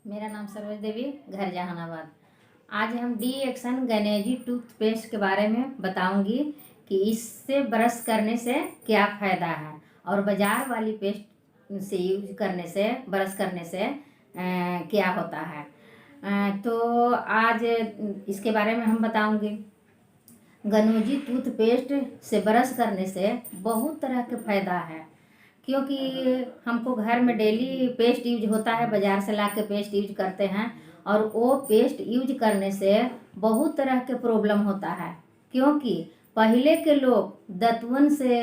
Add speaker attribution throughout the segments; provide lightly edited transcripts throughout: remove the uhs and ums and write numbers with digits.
Speaker 1: मेरा नाम सरोज देवी, घर जहानाबाद। आज हम डी एक्शन गनेजी टूथपेस्ट के बारे में बताऊंगी कि इससे ब्रश करने से क्या फ़ायदा है और बाज़ार वाली पेस्ट से यूज करने से ब्रश करने से क्या होता है। तो आज इसके बारे में हम बताऊंगी। गनोजी टूथपेस्ट से ब्रश करने से बहुत तरह के फ़ायदा है, क्योंकि हमको घर में डेली पेस्ट यूज होता है, बाज़ार से ला के पेस्ट यूज करते हैं और वो पेस्ट यूज करने से बहुत तरह के प्रॉब्लम होता है। क्योंकि पहले के लोग दतवन से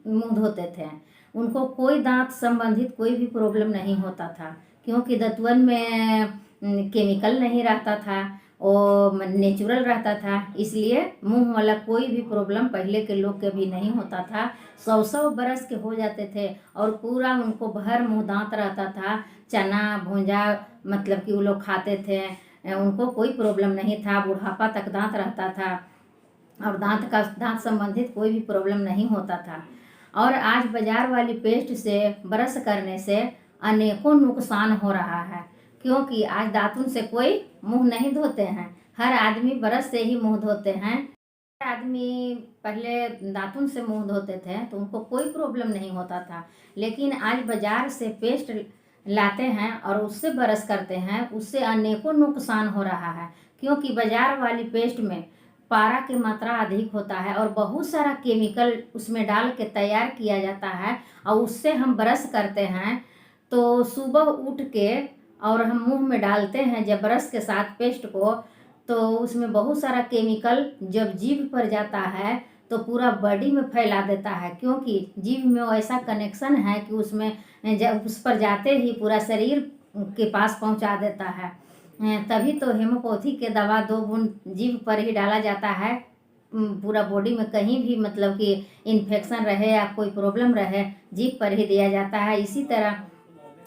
Speaker 1: मुंह धोते थे, उनको कोई दांत संबंधित कोई भी प्रॉब्लम नहीं होता था, क्योंकि दतवन में केमिकल नहीं रहता था, वो नेचुरल रहता था। इसलिए मुंह वाला कोई भी प्रॉब्लम पहले के लोग के भी नहीं होता था। 100 बरस के हो जाते थे और पूरा उनको भर मुंह दांत रहता था। चना भूंजा मतलब कि वो लोग खाते थे, उनको कोई प्रॉब्लम नहीं था। बुढ़ापा तक दांत रहता था और दांत संबंधित कोई भी प्रॉब्लम नहीं होता था। और आज बाजार वाली पेस्ट से ब्रश करने से अनेकों नुकसान हो रहा है, क्योंकि आज दातुन से कोई मुंह नहीं धोते हैं। हर आदमी ब्रश से ही मुंह धोते हैं। हर आदमी पहले दातुन से मुंह धोते थे तो उनको कोई प्रॉब्लम नहीं होता था, लेकिन आज बाजार से पेस्ट लाते हैं और उससे ब्रश करते हैं, उससे अनेकों नुकसान हो रहा है। क्योंकि बाजार वाली पेस्ट में पारा की मात्रा अधिक होता है और बहुत सारा केमिकल उसमें डाल के तैयार किया जाता है और उससे हम ब्रश करते हैं। तो सुबह उठ के और हम मुंह में डालते हैं जब ब्रश के साथ पेस्ट को, तो उसमें बहुत सारा केमिकल जब जीभ पर जाता है तो पूरा बॉडी में फैला देता है, क्योंकि जीभ में ऐसा कनेक्शन है कि उसमें जब उस पर जाते ही पूरा शरीर के पास पहुंचा देता है। तभी तो हेमोपैथी के दवा 2 बूंद जीभ पर ही डाला जाता है। पूरा बॉडी में कहीं भी मतलब कि इन्फेक्शन रहे या कोई प्रॉब्लम रहे, जीभ पर ही दिया जाता है। इसी तरह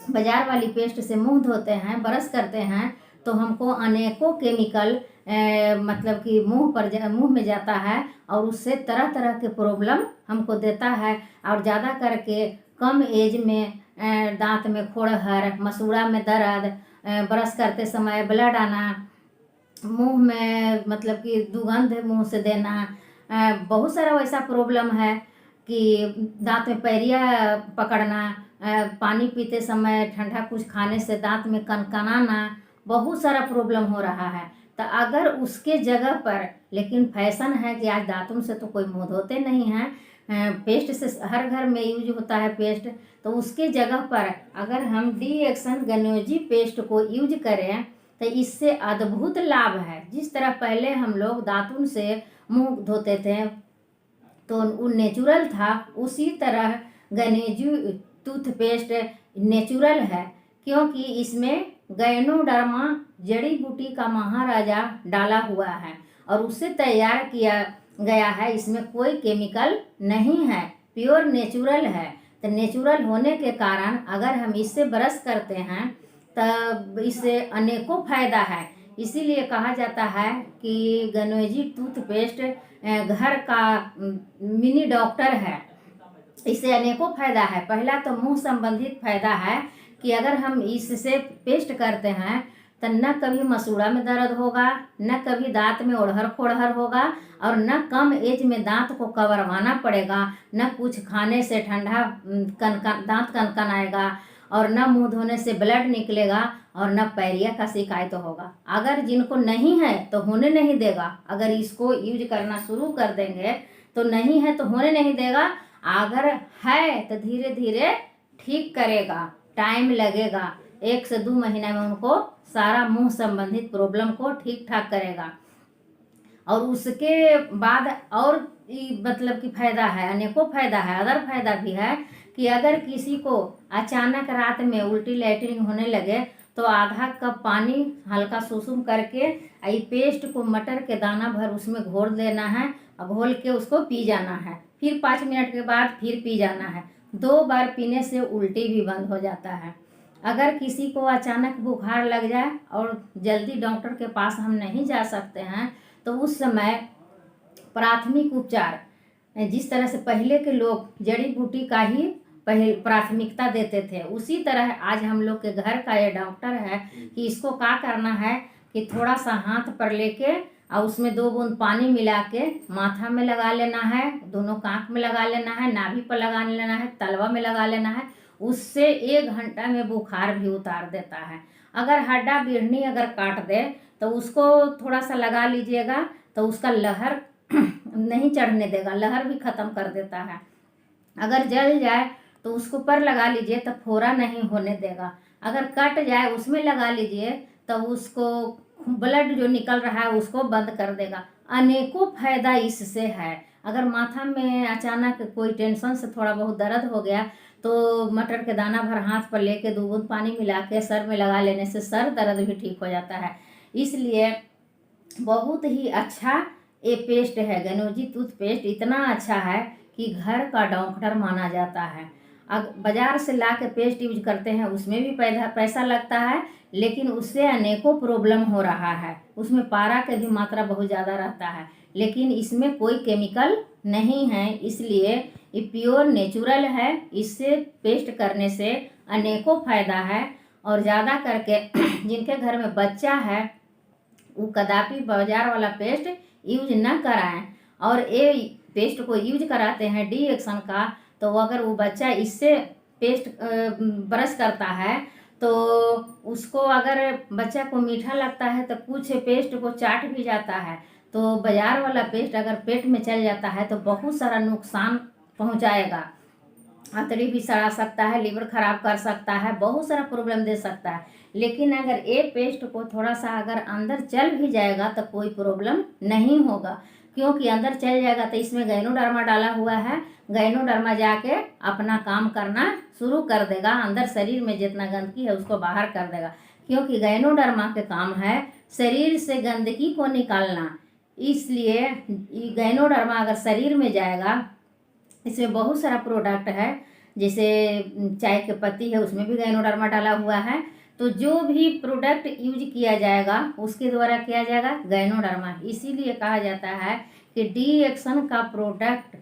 Speaker 1: बाजार वाली पेस्ट से मुंह धोते हैं, ब्रश करते हैं तो हमको अनेकों केमिकल मतलब कि मुंह में जाता है और उससे तरह तरह के प्रॉब्लम हमको देता है। और ज़्यादा करके कम एज में दांत में खोड़हर, मसूड़ा में दर्द, ब्रश करते समय ब्लड आना, मुंह में मतलब कि दुर्गंध मुंह से देना, बहुत सारा वैसा प्रॉब्लम है कि दांत में पैरिया पकड़ना, पानी पीते समय ठंडा कुछ खाने से दांत में कनकनाना, बहुत सारा प्रॉब्लम हो रहा है। तो अगर उसके जगह पर, लेकिन फैशन है कि आज दांतों से तो कोई मुंह धोते नहीं हैं, पेस्ट से हर घर में यूज होता है पेस्ट, तो उसके जगह पर अगर हम डी एक्शन गनोजी पेस्ट को यूज करें तो इससे अद्भुत लाभ है। जिस तरह पहले हम लोग दातुन से मुंह धोते थे तो वो नेचुरल था, उसी तरह गनेजू टूथपेस्ट नेचुरल है, क्योंकि इसमें गैनोडर्मा जड़ी बूटी का महाराजा डाला हुआ है और उससे तैयार किया गया है। इसमें कोई केमिकल नहीं है, प्योर नेचुरल है। तो नेचुरल होने के कारण अगर हम इससे ब्रश करते हैं तब इससे अनेकों फायदा है। इसीलिए कहा जाता है कि गनोजी टूथपेस्ट घर का मिनी डॉक्टर है। इससे अनेकों फायदा है। पहला तो मुंह संबंधित फायदा है कि अगर हम इससे पेस्ट करते हैं तो न कभी मसूड़ा में दर्द होगा, न कभी दांत में ओढ़हर खोड़हर होगा और न कम एज में दांत को कवरवाना पड़ेगा, न कुछ खाने से ठंडा दांत कनकनाएगा और न मुंह धोने से ब्लड निकलेगा और न पैरिया का शिकायत होगा। अगर जिनको नहीं है तो होने नहीं देगा, अगर इसको यूज करना शुरू कर देंगे तो नहीं है तो होने नहीं देगा। अगर है तो धीरे धीरे ठीक करेगा, टाइम लगेगा, 1 से 2 महीना में उनको सारा मुंह संबंधित प्रॉब्लम को ठीक ठाक करेगा। और उसके बाद और मतलब कि फायदा है, अनेकों फायदा है। अदर फायदा भी है कि अगर किसी को अचानक रात में उल्टी लैटरिन होने लगे तो आधा कप पानी हल्का सुसुम करके ये पेस्ट को मटर के दाना भर उसमें घोल देना है और घोल के उसको पी जाना है। फिर 5 मिनट के बाद फिर पी जाना है। 2 बार पीने से उल्टी भी बंद हो जाता है। अगर किसी को अचानक बुखार लग जाए और जल्दी डॉक्टर के पास हम नहीं जा सकते हैं तो उस समय प्राथमिक उपचार जिस तरह से पहले के लोग जड़ी बूटी का ही पहले प्राथमिकता देते थे, उसी तरह आज हम लोग के घर का ये डॉक्टर है कि इसको क्या करना है कि थोड़ा सा हाथ पर लेके और उसमें 2 बूंद पानी मिला के माथा में लगा लेना है, दोनों कांख में लगा लेना है, नाभि पर लगा लेना है, तलवा में लगा लेना है। उससे 1 घंटा में बुखार भी उतार देता है। अगर हड्डा बिढ़नी अगर काट दे तो उसको थोड़ा सा लगा लीजिएगा तो उसका लहर नहीं चढ़ने देगा, लहर भी ख़त्म कर देता है। अगर जल जाए तो उसको पर लगा लीजिए तो फोड़ा नहीं होने देगा। अगर कट जाए उसमें लगा लीजिए तो उसको ब्लड जो निकल रहा है उसको बंद कर देगा। अनेकों फायदा इससे है। अगर माथा में अचानक कोई टेंशन से थोड़ा बहुत दर्द हो गया तो मटर के दाना भर हाथ पर लेके 2 बूंद पानी मिला के सर में लगा लेने से सर दर्द भी ठीक हो जाता है। इसलिए बहुत ही अच्छा ये पेस्ट है। गनौजी टूथपेस्ट इतना अच्छा है कि घर का डॉक्टर माना जाता है। अब बाज़ार से ला के पेस्ट यूज करते हैं उसमें भी पैसा लगता है, लेकिन उससे अनेकों प्रॉब्लम हो रहा है। उसमें पारा की भी मात्रा बहुत ज़्यादा रहता है, लेकिन इसमें कोई केमिकल नहीं है, इसलिए ये प्योर नेचुरल है। इससे पेस्ट करने से अनेकों फ़ायदा है। और ज़्यादा करके जिनके घर में बच्चा है वो कदापि बाजार वाला पेस्ट यूज न कराएं। और ये पेस्ट को यूज कराते हैं डी एक्शन का, तो अगर वो बच्चा इससे पेस्ट ब्रश करता है तो उसको अगर बच्चा को मीठा लगता है तो कुछ पेस्ट को चाट भी जाता है। तो बाजार वाला पेस्ट अगर पेट में चल जाता है तो बहुत सारा नुकसान पहुंचाएगा। आंतड़ी भी सड़ा सकता है, लीवर खराब कर सकता है, बहुत सारा प्रॉब्लम दे सकता है। लेकिन अगर ये पेस्ट को थोड़ा सा अगर अंदर चल भी जाएगा तो कोई प्रॉब्लम नहीं होगा, क्योंकि अंदर चल जाएगा तो इसमें गायनोडर्मा डाला हुआ है। गायनोडर्मा जाके अपना काम करना शुरू कर देगा, अंदर शरीर में जितना गंदगी है उसको बाहर कर देगा, क्योंकि गायनोडर्मा के काम है शरीर से गंदगी को निकालना। इसलिए गायनोडर्मा अगर शरीर में जाएगा, इसमें बहुत सारा प्रोडक्ट है, जैसे चाय के पत्ती है उसमें भी गायनोडर्मा डाला हुआ है। तो जो भी प्रोडक्ट यूज किया जाएगा उसके द्वारा किया जाएगा गायनोडर्मा। इसीलिए कहा जाता है कि डी एक्शन का प्रोडक्ट,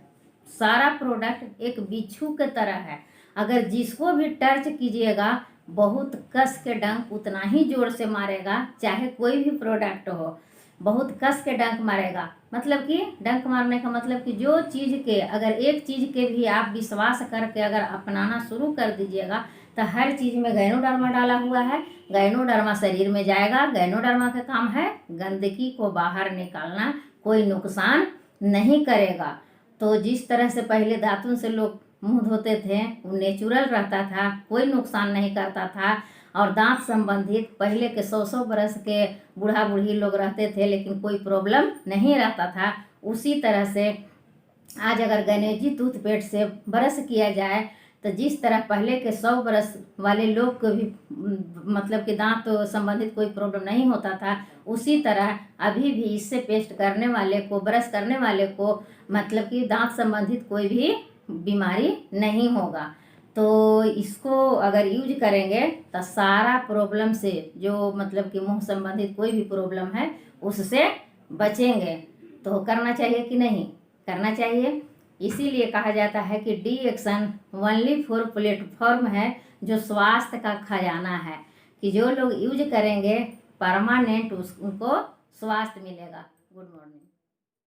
Speaker 1: सारा प्रोडक्ट एक बिच्छू के तरह है। अगर जिसको भी टच कीजिएगा बहुत कस के डंक उतना ही जोर से मारेगा, चाहे कोई भी प्रोडक्ट हो, बहुत कस के डंक मारेगा। मतलब कि डंक मारने का मतलब कि जो चीज़ के अगर एक चीज़ के भी आप विश्वास करके अगर अपनाना शुरू कर दीजिएगा तो हर चीज़ में गायनोडर्मा डाला हुआ है। गायनोडर्मा शरीर में जाएगा, गायनोडर्मा का काम है गंदगी को बाहर निकालना, कोई नुकसान नहीं करेगा। तो जिस तरह से पहले दातुन से लोग मुंह धोते थे वो नेचुरल रहता था, कोई नुकसान नहीं करता था। और दांत संबंधित पहले के 100-100 बरस के बूढ़ा बूढ़ी लोग रहते थे लेकिन कोई प्रॉब्लम नहीं रहता था। उसी तरह से आज अगर गणेशजी टूथपेस्ट से ब्रश किया जाए तो जिस तरह पहले के 100 बरस वाले लोग को भी मतलब कि दांत संबंधित कोई प्रॉब्लम नहीं होता था, उसी तरह अभी भी इससे पेस्ट करने वाले को, ब्रश करने वाले को मतलब कि दांत संबंधित कोई भी बीमारी नहीं होगा। तो इसको अगर यूज करेंगे तो सारा प्रॉब्लम से, जो मतलब कि मुंह संबंधित कोई भी प्रॉब्लम है उससे बचेंगे। तो करना चाहिए कि नहीं, करना चाहिए। इसीलिए कहा जाता है कि D action only for platform है, जो स्वास्थ्य का खजाना है, कि जो लोग यूज करेंगे परमानेंट उनको स्वास्थ्य मिलेगा। Good morning.